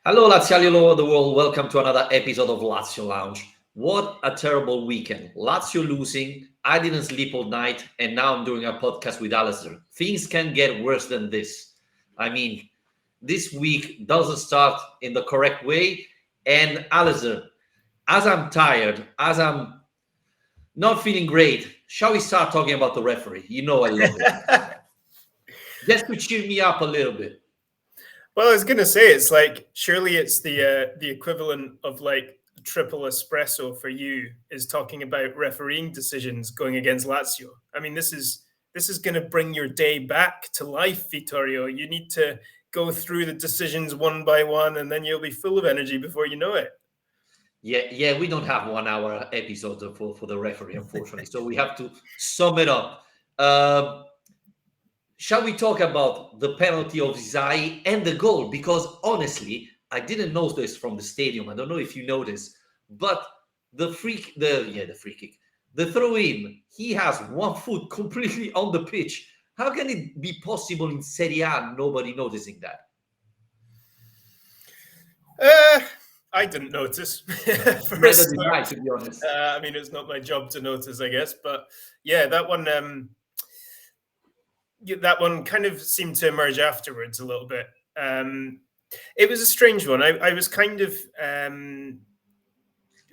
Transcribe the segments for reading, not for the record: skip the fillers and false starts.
Hello, Laziali all over the world. Welcome to another episode of Lazio Lounge. What a terrible weekend. Lazio losing. I didn't sleep all night, and now I'm doing a podcast with Alasdair. Things can get worse than this. I mean, this week doesn't start in the correct way. And Alasdair, as I'm tired, as I'm not feeling great, shall we start talking about the referee? You know I love it. Just to cheer me up a little bit. Well, I was gonna say it's like surely it's the equivalent of like triple espresso for you is talking about refereeing decisions going against Lazio. I mean, this is going to bring your day back to life, Vittorio. You need to go through the decisions one by one, and then you'll be full of energy before you know it. Yeah, we don't have 1 hour episodes for the referee, unfortunately. So we have to sum it up. Uh, shall we talk about the penalty of Zai and the goal? Because honestly, I didn't know this from the stadium. I don't know if you noticed, but the free kick, the throw in, he has 1 foot completely on the pitch. How can it be possible in Serie A nobody noticing that? Uh, I didn't notice for a Neither did I, start. to be honest. I mean, it's not my job to notice, I guess, but yeah, that one. That one kind of seemed to emerge afterwards a little bit. It was a strange one. I was kind of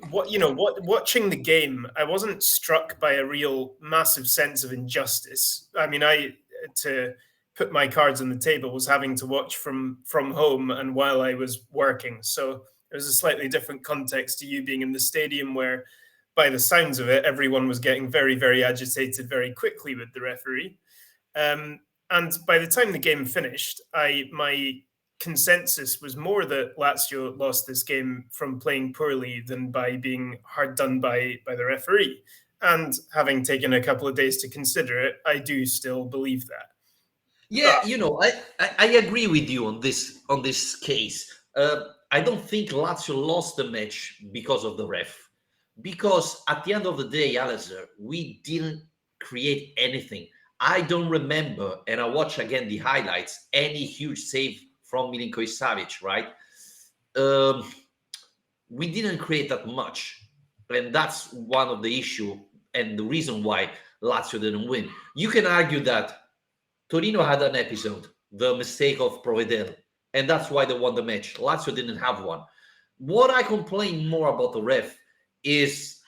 watching the game. I wasn't struck by a real massive sense of injustice. I mean, I to put my cards on the table was having to watch from home and while I was working. So it was a slightly different context to you being in the stadium where by the sounds of it, everyone was getting very, very agitated very quickly with the referee. And by the time the game finished, my consensus was more that Lazio lost this game from playing poorly than by being hard done by the referee. And having taken a couple of days to consider it, I do still believe that. Yeah, I agree with you on this case. I don't think Lazio lost the match because of the ref, because at the end of the day, Alistair, we didn't create anything. I don't remember, and I watch again the highlights, any huge save from Milinkovic Savic, right? Um, we didn't create that much, and that's one of the issue and the reason why Lazio didn't win. You can argue that Torino had an episode, the mistake of Provedel, and that's why they won the match. Lazio didn't have one. What I complain more about the ref is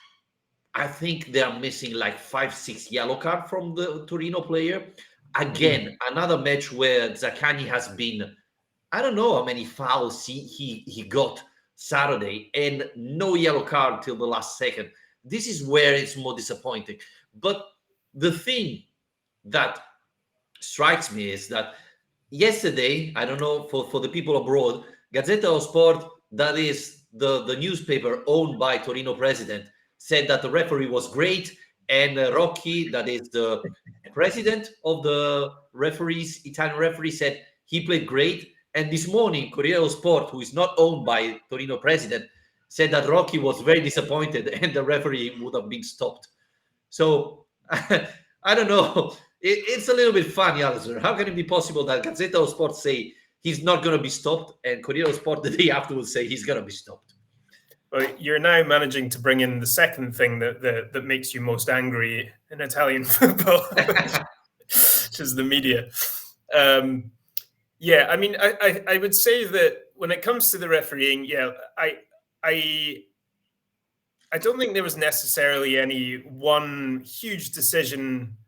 I think they are missing like 5, 6 yellow card from the Torino player. Again, another match where Zaccagni has been, I don't know how many fouls he got Saturday, and no yellow card till the last second. This is where it's more disappointing. But the thing that strikes me is that yesterday, I don't know, for the people abroad, Gazzetta dello Sport, that is the newspaper owned by Torino president, said that the referee was great, and Rocchi, that is the president of the referees, Italian referee, said he played great. And this morning, Corriere dello Sport, who is not owned by Torino president, said that Rocchi was very disappointed and the referee would have been stopped. So I don't know. It's a little bit funny, Alistair. How can it be possible that Gazzetta dello Sport say he's not going to be stopped, and Corriere dello Sport the day after will say he's going to be stopped? Well, you're now managing to bring in the second thing that makes you most angry in Italian football, which is the media. Yeah, I mean, I would say that when it comes to the refereeing, yeah, I don't think there was necessarily any one huge decision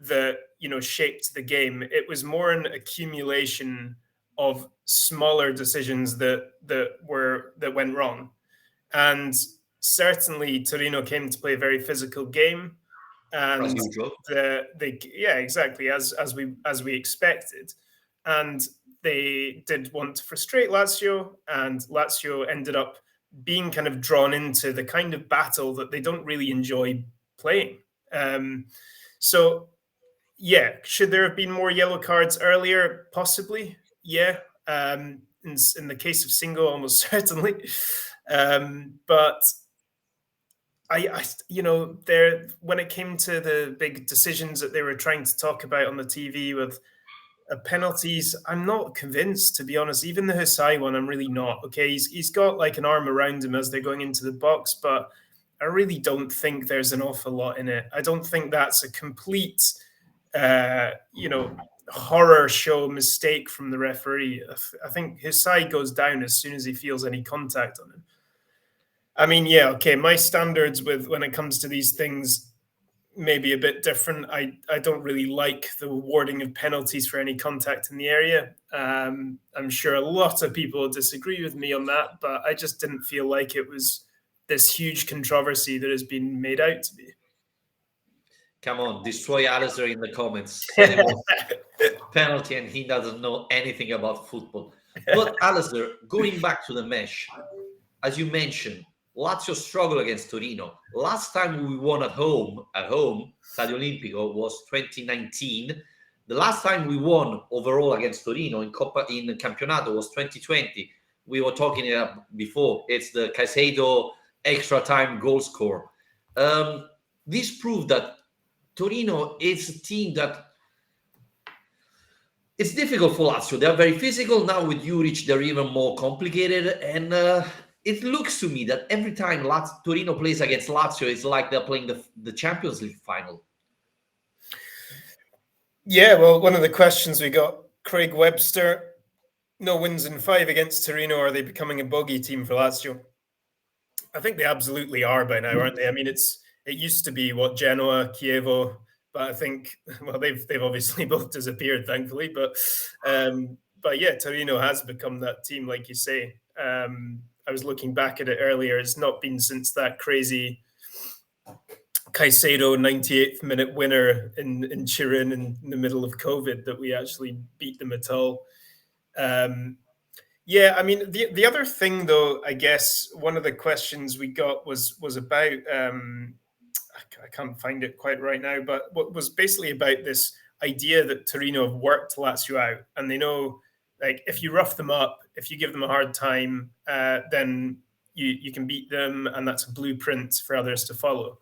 that shaped the game. It was more an accumulation of smaller decisions that went wrong. And certainly Torino came to play a very physical game, As and usual. yeah, exactly as we expected, and they did want to frustrate Lazio, and Lazio ended up being kind of drawn into the kind of battle that they don't really enjoy playing. So yeah, should there have been more yellow cards earlier? Possibly, yeah. In the case of Singo, almost certainly. But there when it came to the big decisions that they were trying to talk about on the TV with Penalties, I'm not convinced, to be honest. Even the Husai one, I'm really not. Okay, he's got like an arm around him as they're going into the box, but I really don't think there's an awful lot in it. I don't think that's a complete, horror show mistake from the referee. I think Husai goes down as soon as he feels any contact on him. I mean, yeah, okay. My standards with when it comes to these things maybe a bit different. I don't really like the awarding of penalties for any contact in the area. I'm sure a lot of people disagree with me on that, but I just didn't feel like it was this huge controversy that has been made out to be. Come on, destroy Alasdair in the comments. Said it was penalty and he doesn't know anything about football. But Alasdair, going back to the match, as you mentioned, Lazio struggled against Torino. Last time we won at home, Stadio Olimpico, was 2019. The last time we won overall against Torino in Campionato was 2020. We were talking before. It's the Caicedo extra time goal score. This proved that Torino is a team that it's difficult for Lazio. They're very physical. Now with Juric, they're even more complicated. And it looks to me that every time Torino plays against Lazio, it's like they're playing the Champions League final. Yeah, well, one of the questions we got, Craig Webster, no wins in 5 against Torino. Are they becoming a bogey team for Lazio? I think they absolutely are by now, aren't they? I mean, it used to be what Genoa, Chievo, but I think they've obviously both disappeared, thankfully. But yeah, Torino has become that team, like you say. I was looking back at it earlier. It's not been since that crazy Caicedo 98th minute winner in Turin in the middle of COVID that we actually beat them at all. Yeah, I mean, the other thing, though, I guess one of the questions we got was about I can't find it quite right now, but what was basically about this idea that Torino have worked Lazio out, and they know, like, if you rough them up, if you give them a hard time, then you can beat them, and that's a blueprint for others to follow.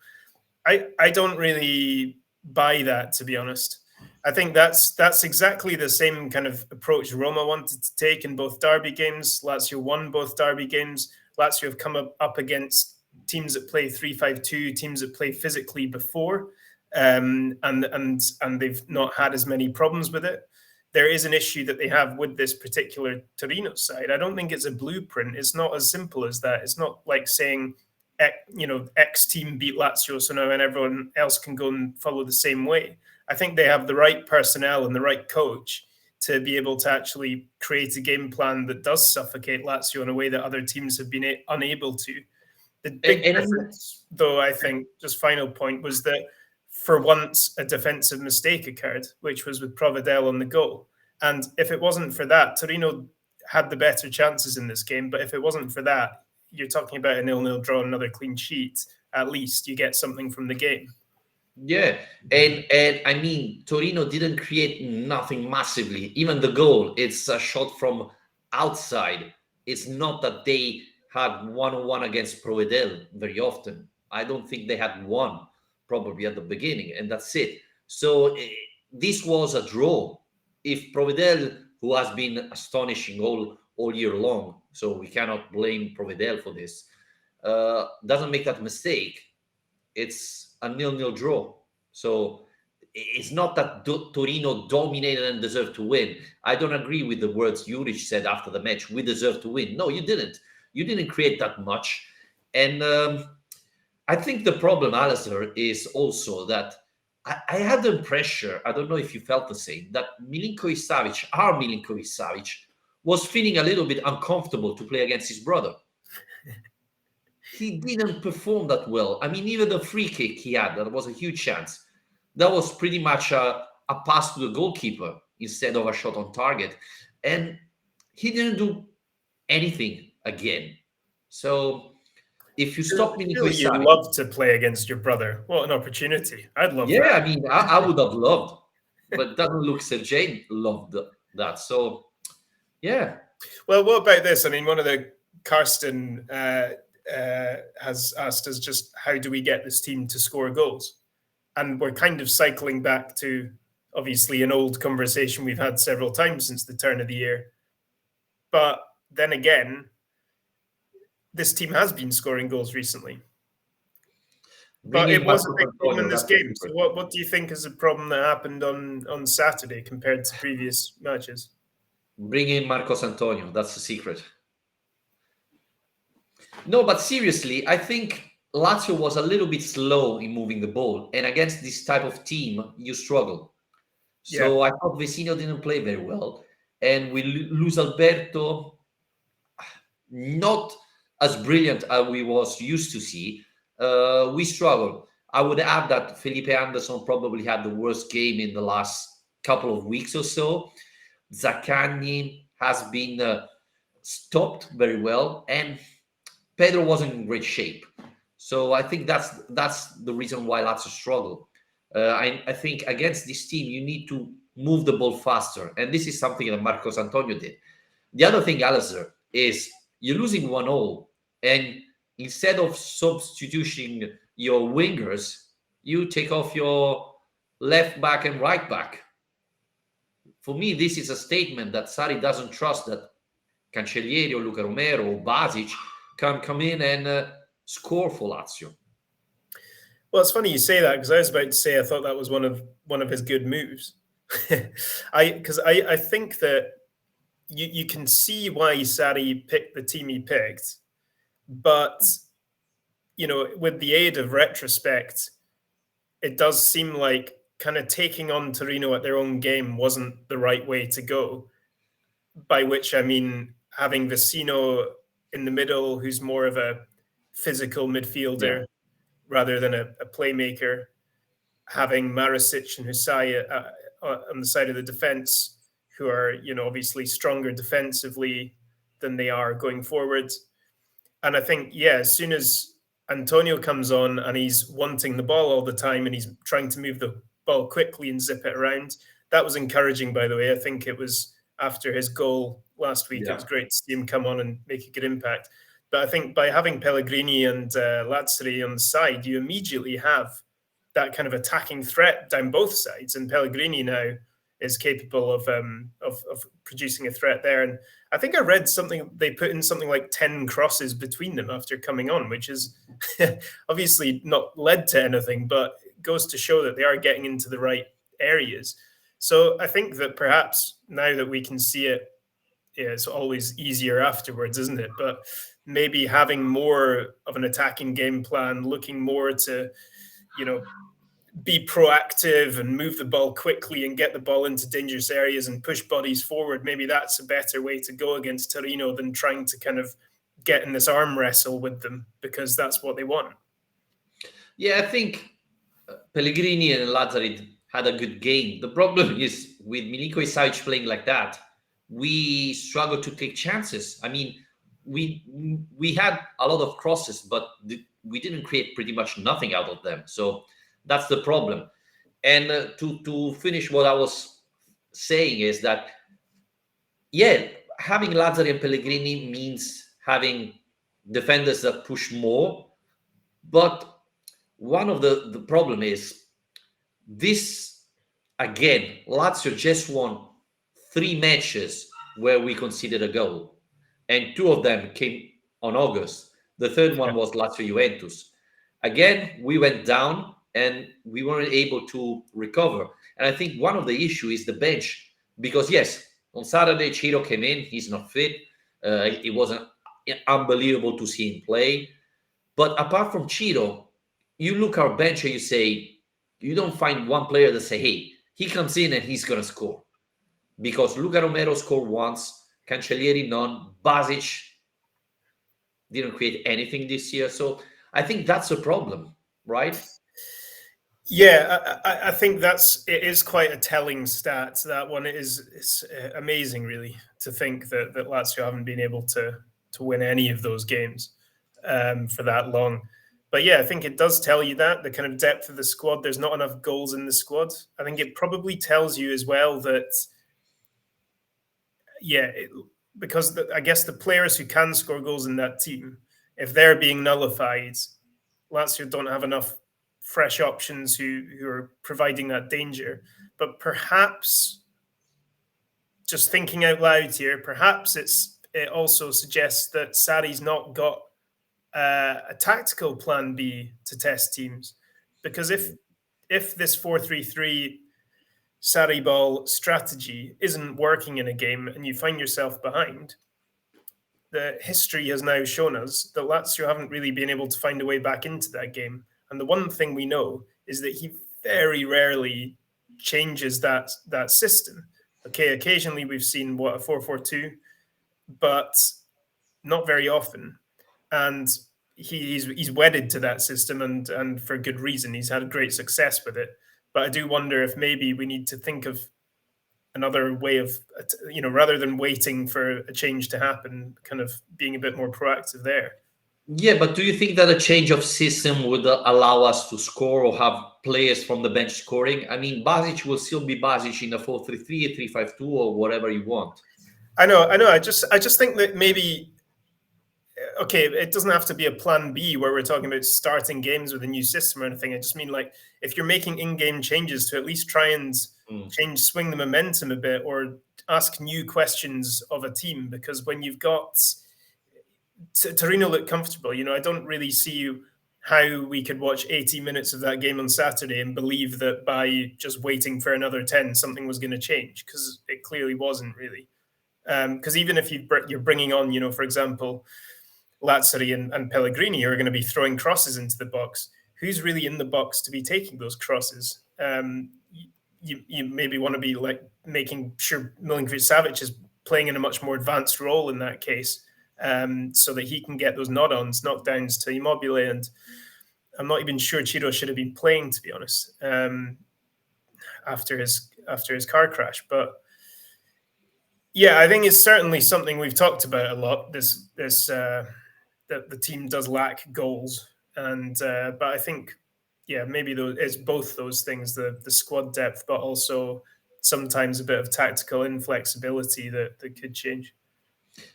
I don't really buy that, to be honest. I think that's exactly the same kind of approach Roma wanted to take in both derby games. Lazio won both derby games. Lazio have come up against teams that play 3-5-2, teams that play physically before, and they've not had as many problems with it. There is an issue that they have with this particular Torino side. I don't think it's a blueprint. It's not as simple as that. It's not like saying, X team beat Lazio, so now everyone else can go and follow the same way. I think they have the right personnel and the right coach to be able to actually create a game plan that does suffocate Lazio in a way that other teams have been unable to. The big difference, though, I think, just final point, was that for once a defensive mistake occurred, which was with Provedel on the goal. And if it wasn't for that, Torino had the better chances in this game. But if it wasn't for that, you're talking about a 0-0 draw, another clean sheet. At least you get something from the game. Yeah, and I mean, Torino didn't create nothing massively. Even the goal, it's a shot from outside. It's not that they had 1-on-1 against Provedel very often. I don't think they had one, probably at the beginning, and that's it. So this was a draw. If Provedel, who has been astonishing all year long, so we cannot blame Provedel for this, doesn't make that mistake, it's a 0-0 draw. So it's not that Torino dominated and deserved to win. I don't agree with the words Juric said after the match. We deserve to win. No, you didn't. You didn't create that much. And I think the problem, Alasdair, is also that I had the impression, I don't know if you felt the same, that our Milinkovic Savic, was feeling a little bit uncomfortable to play against his brother. He didn't perform that well. I mean, even the free kick he had, that was a huge chance. That was pretty much a pass to the goalkeeper instead of a shot on target. And he didn't do anything again. So if you stop Milinkovic Savic, you'd love to play against your brother. What an opportunity. I'd love that. Yeah, I mean, I would have loved, but it doesn't look Sergej loved that. So, yeah. Well, what about this? I mean, one of the Karsten has asked us just how do we get this team to score goals? And we're kind of cycling back to obviously an old conversation we've had several times since the turn of the year. But then again, this team has been scoring goals recently. Bring But in it was a Marcos big problem in Antonio. this That's the game. So secret. what do you think is the problem that happened on Saturday compared to previous matches? Bring in Marcos Antonio. That's the secret. No, but seriously, I think Lazio was a little bit slow in moving the ball, and against this type of team, you struggle. Yeah. So I thought Vecino didn't play very well, and we lose Alberto, not as brilliant as we was used to see. We struggle. I would add that Felipe Anderson probably had the worst game in the last couple of weeks or so. Zaccagni has been stopped very well, and Pedro wasn't in great shape. So I think that's the reason why Lazio struggle. I think against this team you need to move the ball faster, and this is something that Marcos Antonio did. The other thing, Alasdair, is you're losing 1-0, and instead of substituting your wingers, you take off your left back and right back. For me, this is a statement that Sarri doesn't trust that Cancellieri or Luca Romero or Basic can come in and score for Lazio. Well, it's funny you say that because I was about to say I thought that was one of his good moves. I think that you can see why Sarri picked the team he picked, but with the aid of retrospect, it does seem like kind of taking on Torino at their own game wasn't the right way to go. By which I mean having Vecino in the middle, who's more of a physical midfielder Yeah. rather than a playmaker, having Maricic and Husay on the side of the defense, who are obviously stronger defensively than they are going forward. And I think as soon as Antonio comes on and he's wanting the ball all the time and he's trying to move the ball quickly and zip it around, that was encouraging. By the way, I think it was after his goal last week. It Yeah. was great to see him come on and make a good impact. But I think by having Pellegrini and Lazzari on the side, you immediately have that kind of attacking threat down both sides. And Pellegrini now is capable of producing a threat there. And I think I read something, they put in something like 10 crosses between them after coming on, which is obviously not led to anything, but goes to show that they are getting into the right areas. So I think that perhaps now that we can see it, it's always easier afterwards, isn't it? But maybe having more of an attacking game plan, looking more to, be proactive and move the ball quickly and get the ball into dangerous areas and push bodies forward. Maybe that's a better way to go against Torino than trying to kind of get in this arm wrestle with them, because that's what they want. Yeah, I think Pellegrini and Lazzari had a good game. The problem is with Milinkovic Savic playing like that, we struggle to take chances. I mean, we had a lot of crosses, but we didn't create pretty much nothing out of them. So that's the problem. And to finish what I was saying is that, having Lazzari and Pellegrini means having defenders that push more. But one of the problem is this, again, Lazio just won 3 matches where we conceded a goal, and 2 of them came on August. The third one was Lazio Juventus. Again, we went down and we weren't able to recover. And I think one of the issue is the bench, because yes, on Saturday Ciro came in, he's not fit. It wasn't unbelievable to see him play. But apart from Ciro, you look our bench and you say, you don't find one player that say, hey, he comes in and he's going to score. Because Luca Romero scored once, Cancellieri none, Basic didn't create anything this year. So I think that's a problem, right? Yeah, I think it is quite a telling stat. That one is amazing, really, to think that Lazio haven't been able to win any of those games for that long. But yeah, I think it does tell you that the kind of depth of the squad. There's not enough goals in the squad. I think it probably tells you as well that, because I guess the players who can score goals in that team, if they're being nullified, Lazio don't have enough fresh options who are providing that danger. but perhaps, just thinking out loud here, perhaps it also suggests that Sarri's not got a tactical plan B to test teams, because if this 4-3-3 Sarri ball strategy isn't working in a game and you find yourself behind, the history has now shown us that Lazio haven't really been able to find a way back into that game. And the one thing we know is that he very rarely changes that system. Okay, occasionally we've seen a 4-4-2, but not very often. And he's wedded to that system, and for good reason. He's had great success with it. But I do wonder if maybe we need to think of another way of, rather than waiting for a change to happen, kind of being a bit more proactive there. Yeah, but do you think that a change of system would allow us to score or have players from the bench scoring? I mean, Basic will still be Basic in a 4-3-3, a 3-5-2, or whatever you want. I know. I just think that maybe, okay, it doesn't have to be a plan B where we're talking about starting games with a new system or anything. I just mean, like, if you're making in-game changes, to at least try and swing the momentum a bit, or ask new questions of a team. Because when you've got Torino look comfortable, I don't really see how we could watch 80 minutes of that game on Saturday and believe that by just waiting for another 10, something was going to change, because it clearly wasn't really. Because even if you're bringing on, for example, Lazzari and Pellegrini, who are going to be throwing crosses into the box, who's really in the box to be taking those crosses? You maybe want to be like making sure Milinkovic-Savic is playing in a much more advanced role in that case, so that he can get those nod-ons, knockdowns to Immobile. And I'm not even sure Ciro should have been playing, to be honest, after his car crash. But yeah, I think it's certainly something we've talked about a lot. This that the team does lack goals, and but I think, yeah, maybe it's both those things: the squad depth, but also sometimes a bit of tactical inflexibility that could change.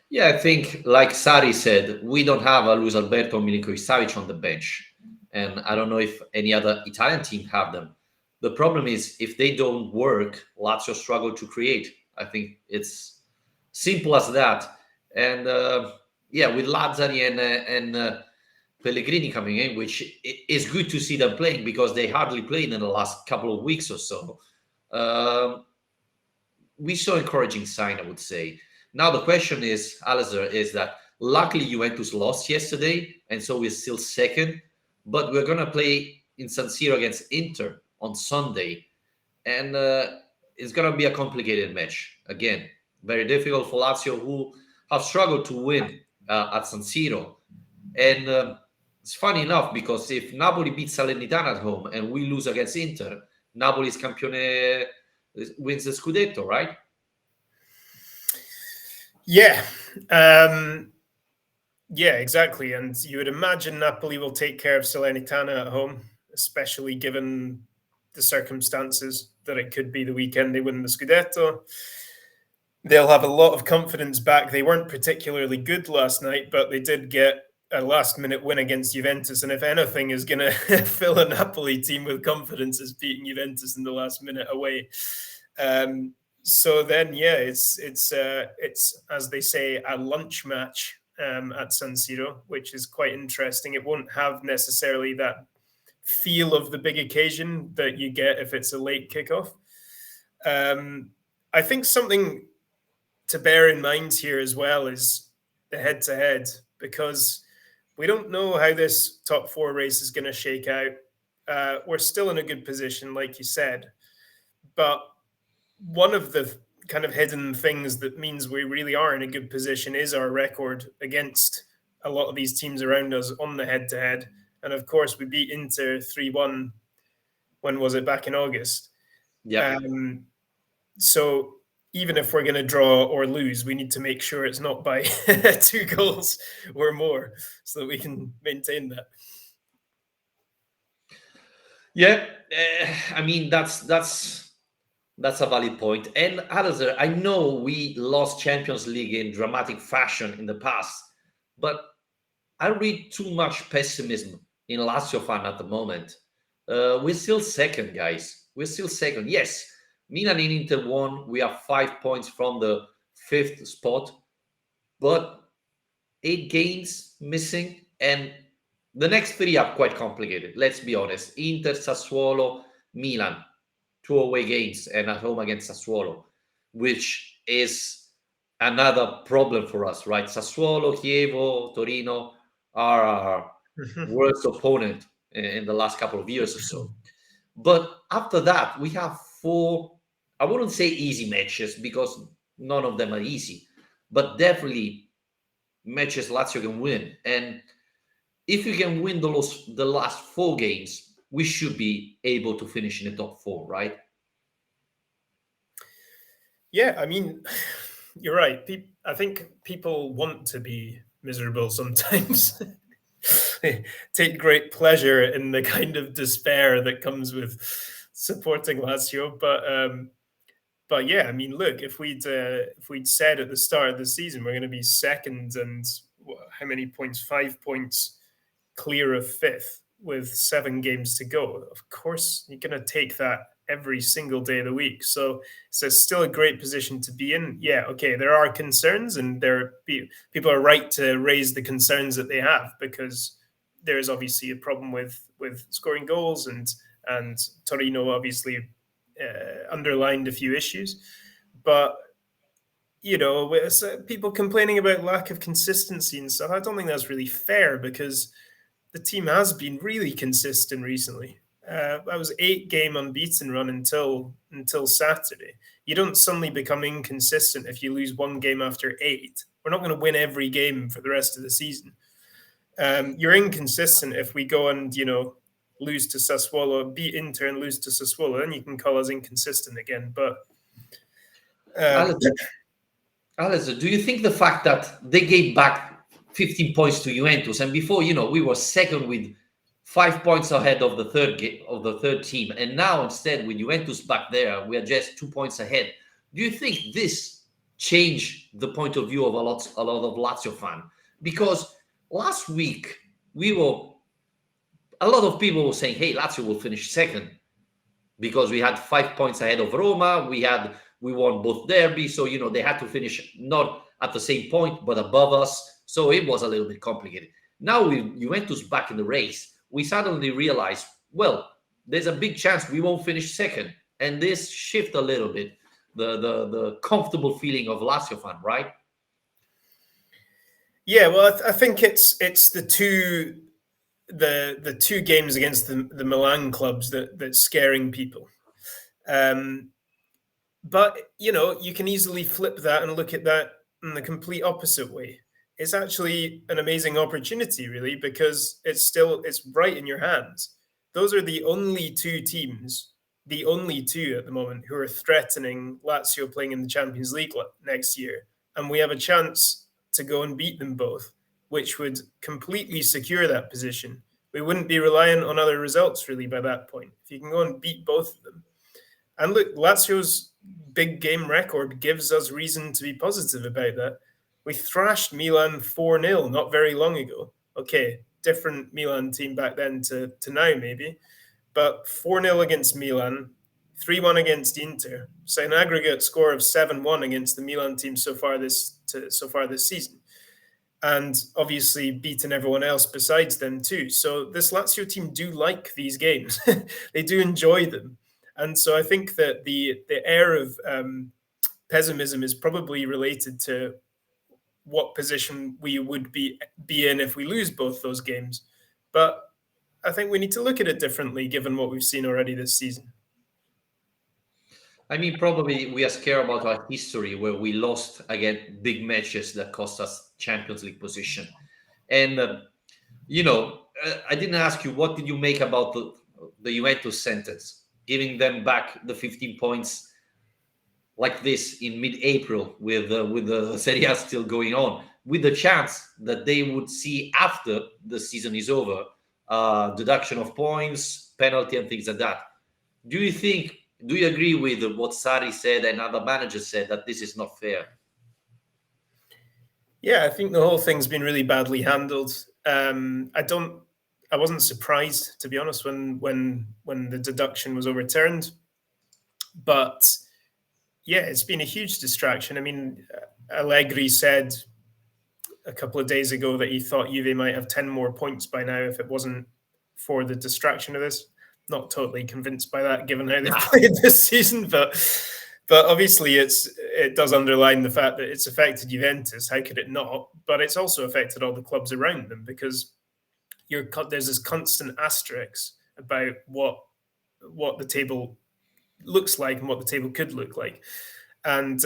Yeah, I think, like Sarri said, we don't have a Luis Alberto or Milinkovic-Savic on the bench, and I don't know if any other Italian team have them. The problem is, if they don't work, Lazio struggle to create. I think it's simple as that. And yeah, with Lazzari and Pellegrini coming in, which is good to see them playing, because they hardly played in the last couple of weeks or so. We saw encouraging sign, I would say. Now the question is, Alasdair, is that luckily Juventus lost yesterday, and so we're still second. But we're gonna play in San Siro against Inter on Sunday, and it's gonna be a complicated match again. Very difficult for Lazio, who have struggled to win at San Siro. And it's funny enough, because if Napoli beats Salernitana at home and we lose against Inter, Napoli's campione wins the Scudetto, right? Yeah. Yeah, exactly. And you would imagine Napoli will take care of Salernitana at home, especially given the circumstances that it could be the weekend they win the Scudetto. They'll have a lot of confidence back. They weren't particularly good last night, but they did get a last-minute win against Juventus. And if anything is going to fill a Napoli team with confidence, is beating Juventus in the last minute away. So then, yeah, it's as they say, a lunch match at San Siro, which is quite interesting. It won't have necessarily that feel of the big occasion that you get if it's a late kickoff. I think something to bear in mind here as well is the head-to-head, because we don't know how this top four race is going to shake out. We're still in a good position, like you said, but one of the kind of hidden things that means we really are in a good position is our record against a lot of these teams around us on the head-to-head. And of course, we beat Inter 3-1. When was it? Back in August. Yeah. So even if we're going to draw or lose, we need to make sure it's not by 2 goals or more, so that we can maintain that. Yeah, I mean, that's a valid point. And Alasdair, I know we lost Champions League in dramatic fashion in the past, but I read too much pessimism in Lazio fan at the moment. We're still second, guys. We're still second. Yes, Milan and Inter won. We are 5 points from the fifth spot, but 8 games missing, and the next three are quite complicated. Let's be honest. Inter, Sassuolo, Milan, two away games, and at home against Sassuolo, which is another problem for us, right? Sassuolo, Chievo, Torino are our worst opponent in the last couple of years or so. But after that, we have four, I wouldn't say easy matches because none of them are easy, but definitely matches Lazio can win. And if we can win the last 4 games, we should be able to finish in the top four, right? Yeah, I mean, you're right. I think people want to be miserable sometimes. They take great pleasure in the kind of despair that comes with supporting Lazio. But yeah, I mean, look, if we'd said at the start of the season we're going to be second and how many points? 5 points clear of fifth with 7 games to go. Of course, you're going to take that every single day of the week. So it's still a great position to be in. Yeah, okay, there are concerns, and people are right to raise the concerns that they have, because there is obviously a problem with scoring goals, and Torino obviously underlined a few issues. But with people complaining about lack of consistency and stuff, I don't think that's really fair, because the team has been really consistent recently. That was 8-game unbeaten run until Saturday. You don't suddenly become inconsistent if you lose 1 game after 8. We're not going to win every game for the rest of the season. You're inconsistent if we go and lose to Sassuolo, beat Inter, and lose to Sassuolo. Then you can call us inconsistent again. But Alex, do you think the fact that they gave back 15 points to Juventus, and before, we were second with 5 points ahead of the third team, and now instead with Juventus back there, we are just 2 points ahead. Do you think this changed the point of view of a lot of Lazio fan? Because last week a lot of people were saying, "Hey, Lazio will finish second," because we had 5 points ahead of Roma. We won both derbies, so they had to finish not at the same point but above us. So it was a little bit complicated. Now with Juventus back in the race, we suddenly realized, well, there's a big chance we won't finish second, and this shift a little bit the comfortable feeling of Lazio fan, right? Yeah, well, I think it's the two games against the Milan clubs that's scaring people. But you can easily flip that and look at that in the complete opposite way. It's actually an amazing opportunity, really, because it's right in your hands. Those are the only two teams, the only two at the moment, who are threatening Lazio playing in the Champions League next year, and we have a chance to go and beat them both, which would completely secure that position. We wouldn't be reliant on other results, really, by that point. If you can go and beat both of them. And look, Lazio's big game record gives us reason to be positive about that. We thrashed Milan 4-0 not very long ago. Okay, different Milan team back then to now, maybe. But 4-0 against Milan, 3-1 against Inter. So an aggregate score of 7-1 against the Milan team so far this season. And obviously beaten everyone else besides them too. So this Lazio team do like these games. They do enjoy them. And so I think that the air of pessimism is probably related to what position we would be in if we lose both those games. But I think we need to look at it differently given what we've seen already this season. I mean, probably we are scared about our history where we lost again big matches that cost us Champions League position. And I didn't ask you, what did you make about the Juventus sentence, giving them back the 15 points like this in mid-April with the Serie A still going on, with the chance that they would see after the season is over, deduction of points, penalty, and things like that. Do you agree with what Sarri said and other managers said, that this is not fair? Yeah, I think the whole thing's been really badly handled. I wasn't surprised, to be honest, when the deduction was overturned. But Yeah, it's been a huge distraction. I mean, Allegri said a couple of days ago that he thought Juve might have 10 more points by now if it wasn't for the distraction of this. Not totally convinced by that, given how they've Yeah, played this season, but obviously it does underline the fact that it's affected Juventus. How could it not? But it's also affected all the clubs around them because there's this constant asterisk about what the table looks like and what the table could look like. And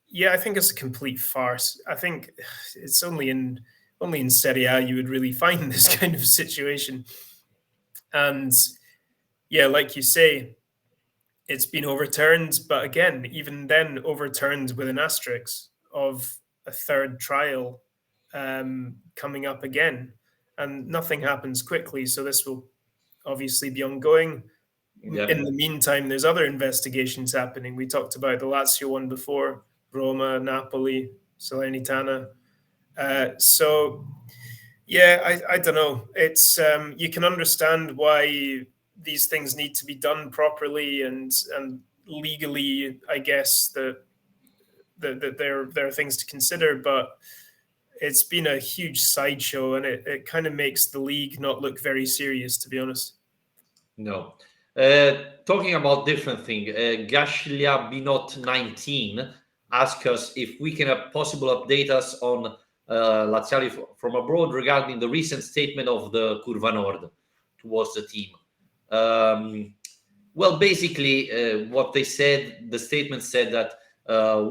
yeah, I think it's a complete farce. I think it's only in Serie A you would really find this kind of situation. And yeah, like you say, it's been overturned, but again, even then, overturned with an asterisk of a third trial coming up again, and nothing happens quickly. So this will obviously be ongoing. yeah. In the meantime, there's other investigations happening. We talked about the Lazio one before, Roma, Napoli, Salernitana. So yeah, I don't know. It's you can understand why these things need to be done properly and legally. I guess that there are things to consider, but it's been a huge sideshow, and it kind of makes the league not look very serious, to be honest. No. Talking about different thing, Gashlia Binot 19 asked us if we can possible update us on Laziali from abroad regarding the recent statement of the Curva Nord towards the team. Well, basically, what they said, the statement said that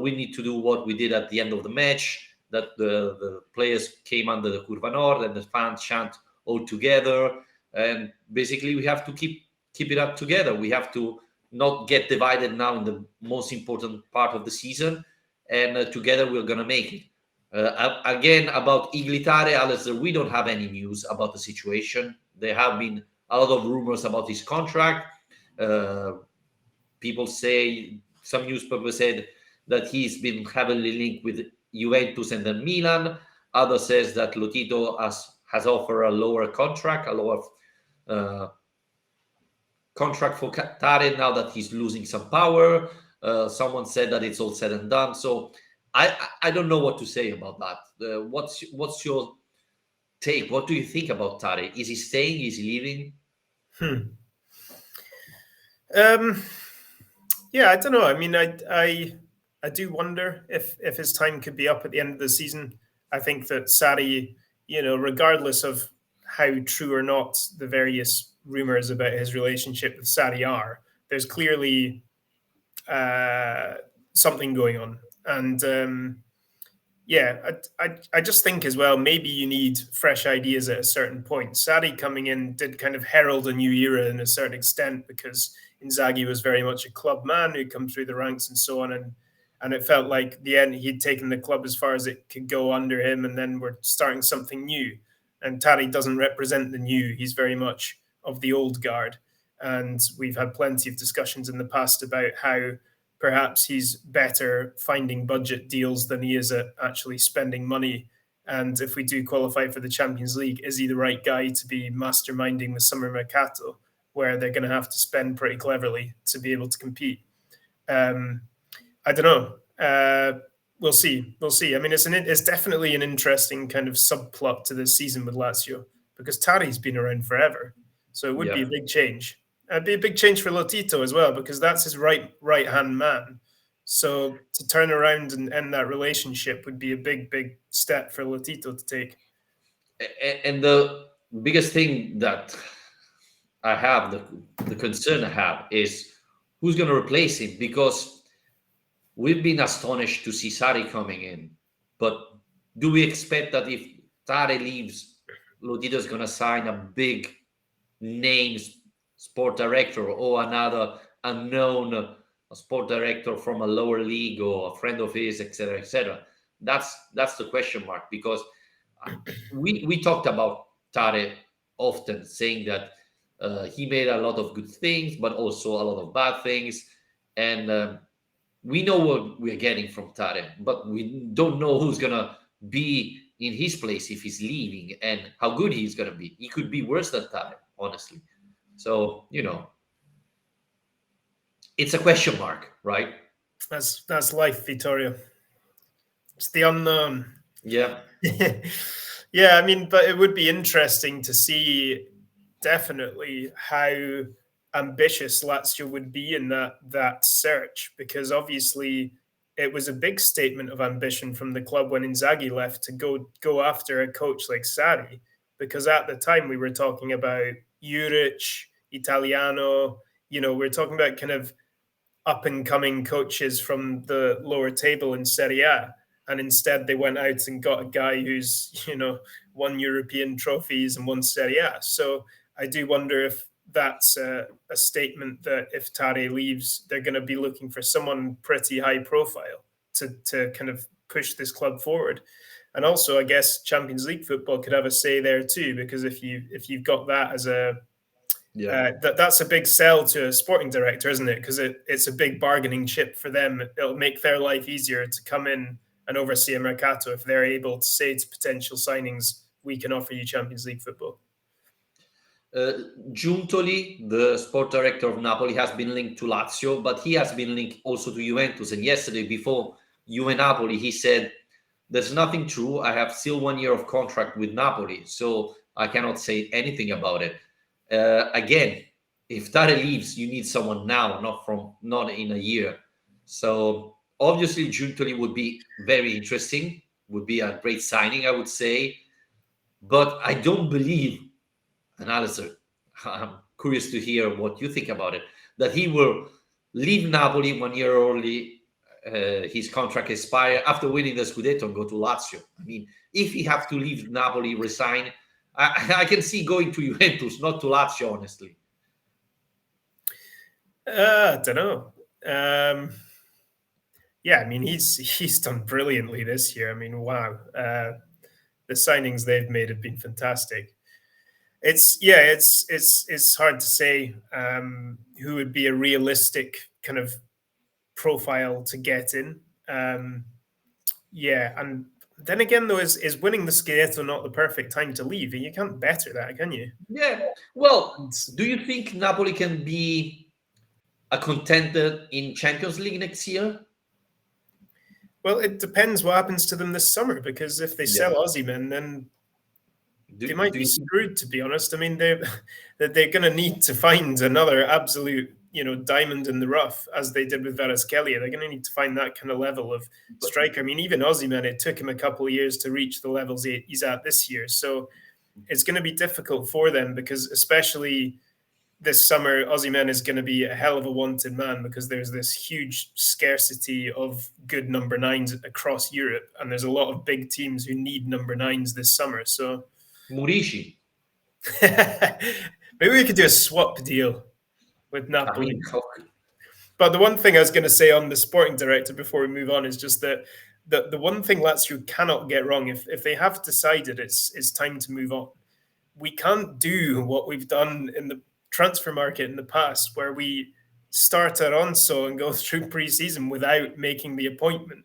we need to do what we did at the end of the match, that the players came under the Curva Nord and the fans chant all together. And basically, we have to keep it up together. We have to not get divided now in the most important part of the season. And together, we're going to make it. Again, about Iglitare, Alasdair, we don't have any news about the situation. There have been a lot of rumors about his contract. Uh, People say, some newspapers said that he's been heavily linked with Juventus and then Milan. Others says that Lotito has offered a lower contract, a lower uh, contract for Tare now that he's losing some power. Someone said that it's all said and done. So I don't know what to say about that. What's your take? What do you think about Tare? Is he staying? Is he leaving? Hmm. Um, yeah, I don't know. I mean, I do wonder if his time could be up at the end of the season. I think that Sarri, regardless of how true or not the various rumors about his relationship with Sarri are, there's clearly uh, something going on, and yeah, I just think as well, maybe you need fresh ideas at a certain point. Sarri coming in did kind of herald a new era in a certain extent because Inzaghi was very much a club man who'd come through the ranks and so on. And it felt like the end he'd taken the club as far as it could go under him, and then we're starting something new. And Tari doesn't represent the new. He's very much of the old guard. And we've had plenty of discussions in the past about how perhaps he's better finding budget deals than he is at actually spending money. And if we do qualify for the Champions League, is he the right guy to be masterminding the summer mercato, where they're going to have to spend pretty cleverly to be able to compete? Um, I don't know. We'll see. We'll see. I mean, it's definitely an interesting kind of subplot to this season with Lazio because Tari's been around forever, so it would be Yeah. a big change. It'd be a big change for Lotito as well because that's his right hand man. So to turn around and end that relationship would be a big step for Lotito to take. And the biggest thing that I have, the concern I have, is who's going to replace him, because we've been astonished to see Sari coming in, but do we expect that if Tare leaves, Lotito's going to sign a big name sport director or another unknown sport director from a lower league or a friend of his, etc., etc.? That's the question mark, because we talked about Tare often, saying that he made a lot of good things, but also a lot of bad things, and we know what we're getting from Tare, but we don't know who's gonna be in his place if he's leaving and how good he's gonna be. He could be worse than Tare, honestly. So it's a question mark, right? That's life, Vittorio. It's the unknown. Yeah, Yeah, I mean, but it would be interesting to see definitely how ambitious Lazio would be in that search, because obviously it was a big statement of ambition from the club when Inzaghi left to go after a coach like Sarri, because at the time we were talking about Juric, Italiano, we're talking about kind of up and coming coaches from the lower table in Serie A. And instead, they went out and got a guy who's, won European trophies and won Serie A. So I do wonder if that's a statement that if Tare leaves, they're going to be looking for someone pretty high profile to kind of push this club forward. And also, I guess Champions League football could have a say there too, because if you've got that as yeah. that's a big sell to a sporting director, isn't it? Because it's a big bargaining chip for them. It'll make their life easier to come in and oversee a mercato if they're able to say to potential signings, we can offer you Champions League football. Giuntoli, the sport director of Napoli, has been linked to Lazio, but he has been linked also to Juventus. And yesterday, before Juve Napoli, he said, "There's nothing true. I have still 1 year of contract with Napoli, so I cannot say anything about it." Again, if Tare leaves, you need someone now, not in a year. So obviously, Giuntoli would be very interesting. Would be a great signing, I would say. But I don't believe, and Alasdair, I'm curious to hear what you think about it, that he will leave Napoli 1 year early, his contract expire after winning the Scudetto and go to Lazio. I mean, if he have to leave Napoli, resign, I can see going to Juventus, not to Lazio, honestly. I don't know. Yeah, I mean, he's done brilliantly this year. I mean, wow. The signings they've made have been fantastic. It's hard to say who would be a realistic kind of profile to get in. Yeah, and then again, though, is winning the Scudetto not the perfect time to leave? You can't better that, can you? Yeah. Well, do you think Napoli can be a contender in Champions League next year? Well, it depends what happens to them this summer, because if they Yeah. sell Osimhen, then they might Do be you think? screwed. To be honest, I mean they're going to need to find another absolute diamond in the rough, as they did with Varaskelia. They're going to need to find that kind of level of striker. I mean, even Osimhen, it took him a couple of years to reach the levels he's at this year. So it's going to be difficult for them, because especially this summer, Osimhen is going to be a hell of a wanted man, because there's this huge scarcity of good number nines across Europe, and there's a lot of big teams who need number nines this summer. So Murici. maybe we could do a swap deal with I Napoli. mean, But the one thing I was going to say on the sporting director before we move on is just that the one thing Lazio cannot get wrong, if they have decided it's time to move on, we can't do what we've done in the transfer market in the past, where we start at Onso and go through pre-season without making the appointment.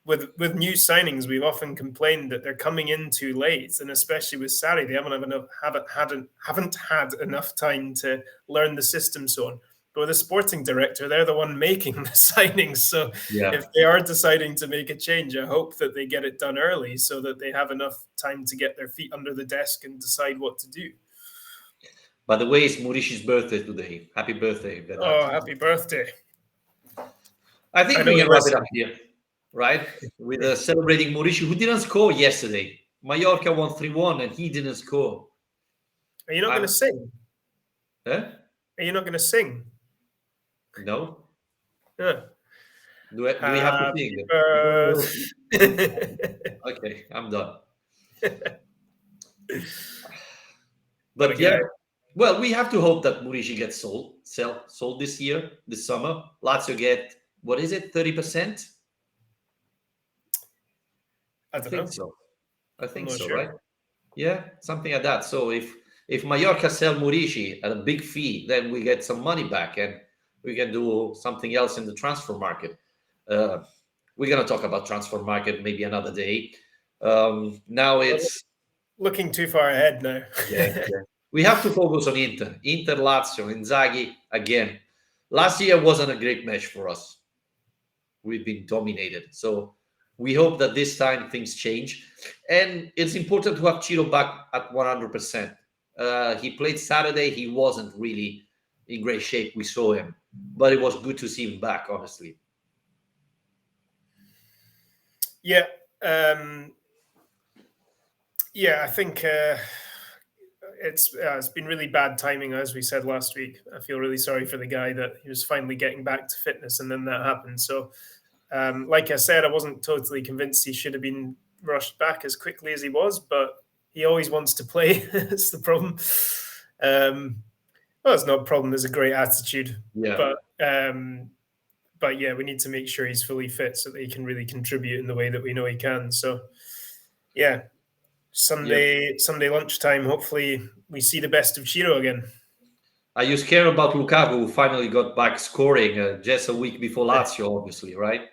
With new signings, we've often complained that they're coming in too late, and especially with Sarri, they haven't had enough time to learn the system, so on. But with a sporting director, they're the one making the signings. So yeah. if they are deciding to make a change, I hope that they get it done early, so that they have enough time to get their feet under the desk and decide what to do. By the way, it's Murici's birthday today. Happy birthday, Vedat. Oh, happy birthday. I think I we know can wrap it listen. up here, right? With celebrating Murici, who didn't score yesterday. Mallorca won 3-1 and he didn't score. Are you not going to sing? Eh? Are you not going to sing? No? Yeah. Do we have to sing? Okay, I'm done. But yeah, well, we have to hope that Murici gets sold this summer. Lazio get, what is it, 30%? I think so. I think so, sure. right? Yeah, something like that. So if Mallorca sell Murici at a big fee, then we get some money back and we can do something else in the transfer market. We're going to talk about transfer market maybe another day. Now it's looking too far ahead now. yeah. We have to focus on Inter, Lazio, Inzaghi again. Last year wasn't a great match for us. we've been dominated. So we hope that this time things change. And it's important to have Ciro back at 100%. He played Saturday. He wasn't really in great shape. We saw him, but it was good to see him back, honestly. Yeah. Yeah, I think it's been really bad timing, as we said last week. I feel really sorry for the guy that he was finally getting back to fitness, and then that happened. So, like I said, I wasn't totally convinced he should have been rushed back as quickly as he was, but he always wants to play. That's the problem. Well, it's not a problem. There's a great attitude, Yeah. but yeah, we need to make sure he's fully fit so that he can really contribute in the way that we know he can. So, yeah, Sunday lunchtime. Hopefully, we see the best of Ciro again. Are you scared about Lukaku, who finally got back scoring just a week before Lazio, obviously, right?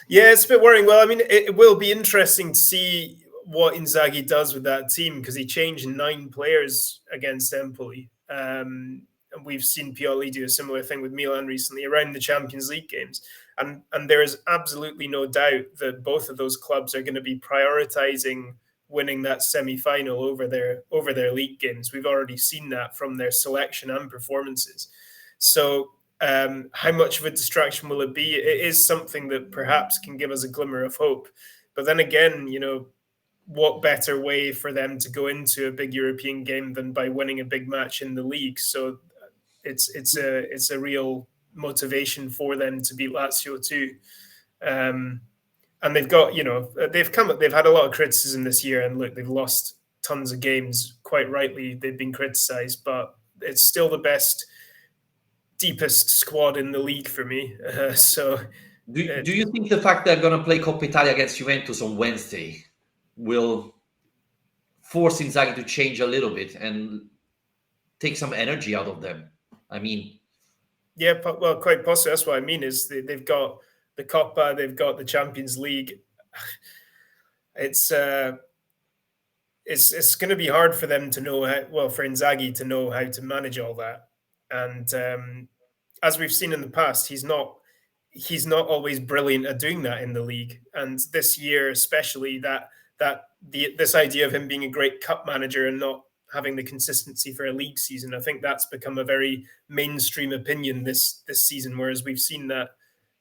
Yeah, it's a bit worrying. Well, I mean, it will be interesting to see what Inzaghi does with that team because he changed 9 players against Empoli. And we've seen Pioli do a similar thing with Milan recently around the Champions League games. And there is absolutely no doubt that both of those clubs are going to be prioritizing winning that semi-final over their league games. We've already seen that from their selection and performances. So how much of a distraction will it be? It is something that perhaps can give us a glimmer of hope. But then again, what better way for them to go into a big European game than by winning a big match in the league? So it's a real motivation for them to beat Lazio too. And they've got, they've had a lot of criticism this year, and look, they've lost tons of games. Quite rightly, they've been criticised, but it's still the best, deepest squad in the league for me. Do you think the fact they're going to play Coppa Italia against Juventus on Wednesday will force Inzaghi to change a little bit and take some energy out of them? I mean, yeah, well, quite possibly. That's what I mean. Is they've got the Coppa, they've got the Champions League. It's going to be hard for them to know for Inzaghi to know how to manage all that. And as we've seen in the past, he's not always brilliant at doing that in the league. And this year, especially, this idea of him being a great cup manager and not having the consistency for a league season, I think that's become a very mainstream opinion this season. Whereas we've seen that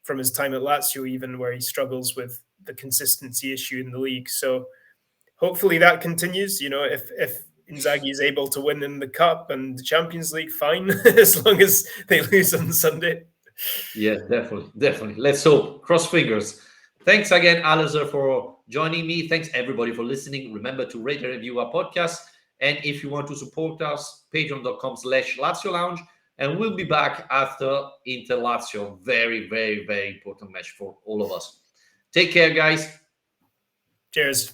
from his time at Lazio, even where he struggles with the consistency issue in the league. So hopefully that continues. If Inzaghi is able to win in the cup and the Champions League, fine, as long as they lose on Sunday. Yeah, definitely. Let's hope. Cross fingers. Thanks again, Alasdair, for joining me. Thanks everybody for listening. Remember to rate and review our podcast. And if you want to support us, patreon.com/Lazio Lounge. And we'll be back after Inter Lazio. Very, very, very important match for all of us. Take care, guys. Cheers.